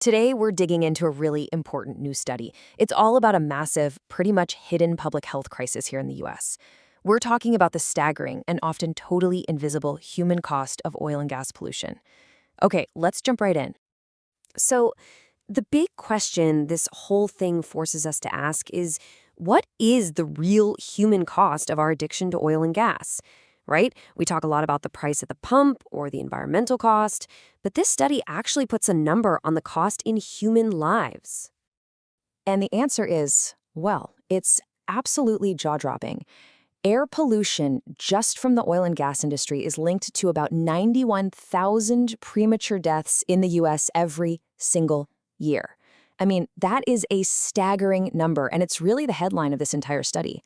Today, we're digging into a really important new study. It's all about a massive, pretty much hidden public health crisis here in the US. We're talking about the staggering and often totally invisible human cost of oil and gas pollution. Okay, let's jump right in. So, the big question this whole thing forces us to ask is what is the real human cost of our addiction to oil and gas? Right? We talk a lot about the price at the pump or the environmental cost, but this study actually puts a number on the cost in human lives. And the answer is, well, it's absolutely jaw-dropping. Air pollution just from the oil and gas industry is linked to about 91,000 premature deaths in the US every single year. I mean, that is a staggering number, and it's really the headline of this entire study.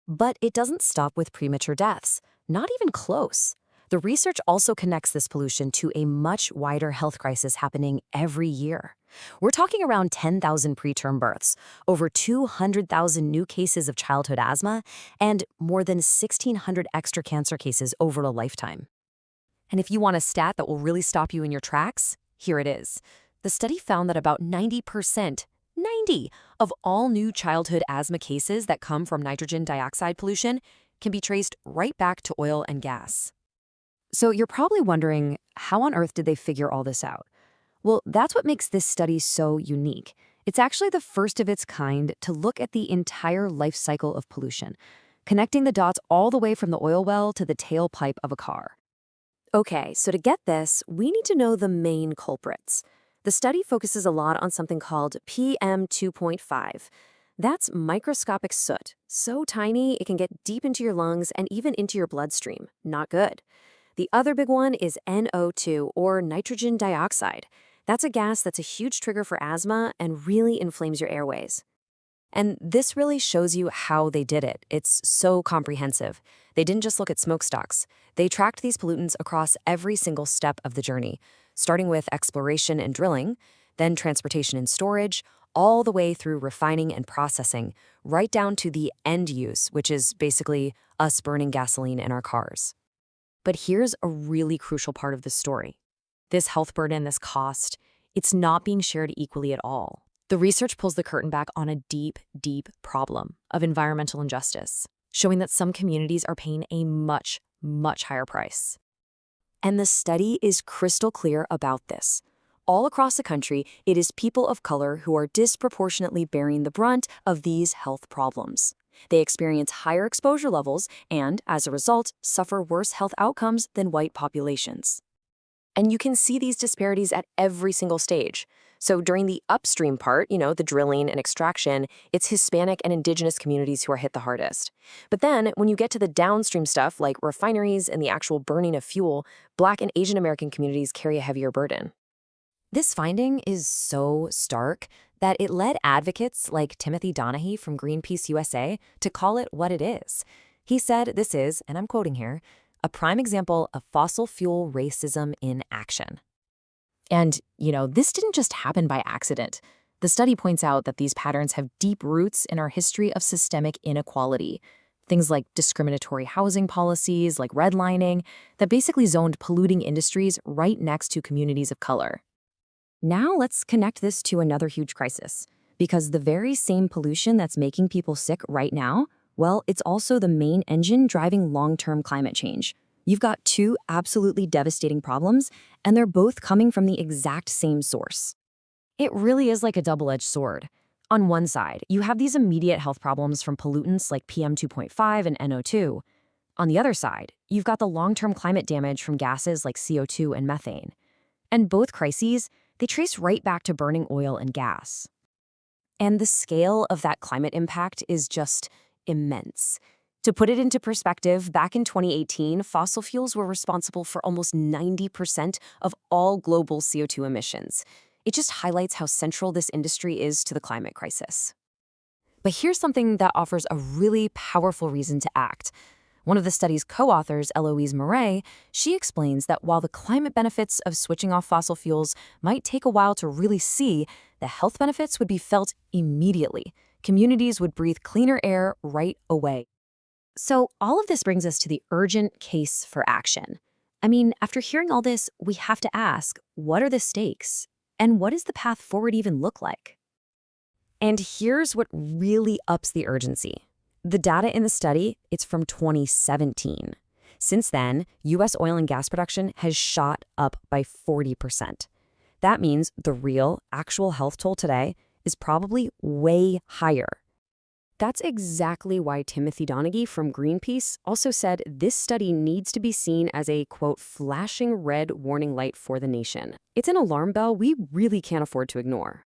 But it doesn't stop with premature deaths. Not even close. The research also connects this pollution to a much wider health crisis happening every year. We're talking around 10,000 preterm births, over 200,000 new cases of childhood asthma, and more than 1,600 extra cancer cases over a lifetime. And if you want a stat that will really stop you in your tracks, here it is. The study found that about 90% of all new childhood asthma cases that come from nitrogen dioxide pollution can be traced right back to oil and gas. So you're probably wondering, how on earth did they figure all this out? Well, that's what makes this study so unique. It's actually the first of its kind to look at the entire life cycle of pollution, connecting the dots all the way from the oil well to the tailpipe of a car. Okay, so to get this, we need to know the main culprits. The study focuses a lot on something called PM2.5. That's microscopic soot, so tiny it can get deep into your lungs and even into your bloodstream. Not good. The other big one is NO2, or nitrogen dioxide. That's a gas that's a huge trigger for asthma and really inflames your airways. And this really shows you how they did it. It's so comprehensive. They didn't just look at smokestacks. They tracked these pollutants across every single step of the journey, starting with exploration and drilling, then transportation and storage, all the way through refining and processing, right down to the end use, which is basically us burning gasoline in our cars. But here's a really crucial part of the story. This health burden, this cost, it's not being shared equally at all. The research pulls the curtain back on a deep, deep problem of environmental injustice, showing that some communities are paying a much, much higher price. And the study is crystal clear about this. All across the country, it is people of color who are disproportionately bearing the brunt of these health problems. They experience higher exposure levels and, as a result, suffer worse health outcomes than white populations. And you can see these disparities at every single stage. So during the upstream part, the drilling and extraction, it's Hispanic and indigenous communities who are hit the hardest. But then when you get to the downstream stuff like refineries and the actual burning of fuel, Black and Asian American communities carry a heavier burden. This finding is so stark that it led advocates like Timothy Donaghy from Greenpeace USA to call it what it is. He said this is, and I'm quoting here, a prime example of fossil fuel racism in action. And, this didn't just happen by accident. The study points out that these patterns have deep roots in our history of systemic inequality. Things like discriminatory housing policies, like redlining, that basically zoned polluting industries right next to communities of color. Now let's connect this to another huge crisis, because the very same pollution that's making people sick right now, well, it's also the main engine driving long-term climate change. You've got two absolutely devastating problems, and they're both coming from the exact same source. It really is like a double-edged sword. On one side, you have these immediate health problems from pollutants like PM2.5 and NO2. On the other side, you've got the long-term climate damage from gases like CO2 and methane. And both crises, they trace right back to burning oil and gas. And the scale of that climate impact is just immense. To put it into perspective, back in 2018, fossil fuels were responsible for almost 90% of all global CO2 emissions. It just highlights how central this industry is to the climate crisis. But here's something that offers a really powerful reason to act. One of the study's co-authors, Eloise Murray, she explains that while the climate benefits of switching off fossil fuels might take a while to really see, the health benefits would be felt immediately. Communities would breathe cleaner air right away. So all of this brings us to the urgent case for action. I mean, after hearing all this, we have to ask, what are the stakes? And what does the path forward even look like? And here's what really ups the urgency. The data in the study, it's from 2017. Since then, U.S. oil and gas production has shot up by 40%. That means the real, actual health toll today is probably way higher. That's exactly why Timothy Donaghy from Greenpeace also said this study needs to be seen as a, quote, flashing red warning light for the nation. It's an alarm bell we really can't afford to ignore.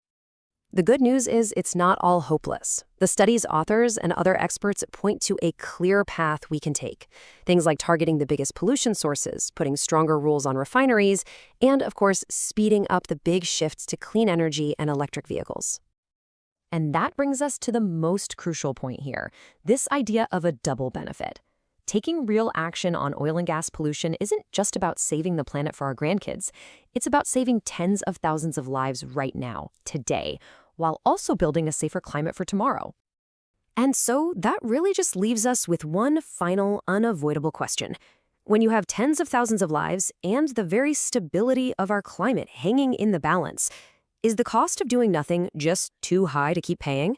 The good news is it's not all hopeless. The study's authors and other experts point to a clear path we can take. Things like targeting the biggest pollution sources, putting stronger rules on refineries, and, of course, speeding up the big shifts to clean energy and electric vehicles. And that brings us to the most crucial point here, this idea of a double benefit. Taking real action on oil and gas pollution isn't just about saving the planet for our grandkids. It's about saving tens of thousands of lives right now, today, while also building a safer climate for tomorrow. And so that really just leaves us with one final, unavoidable question. When you have tens of thousands of lives and the very stability of our climate hanging in the balance, is the cost of doing nothing just too high to keep paying?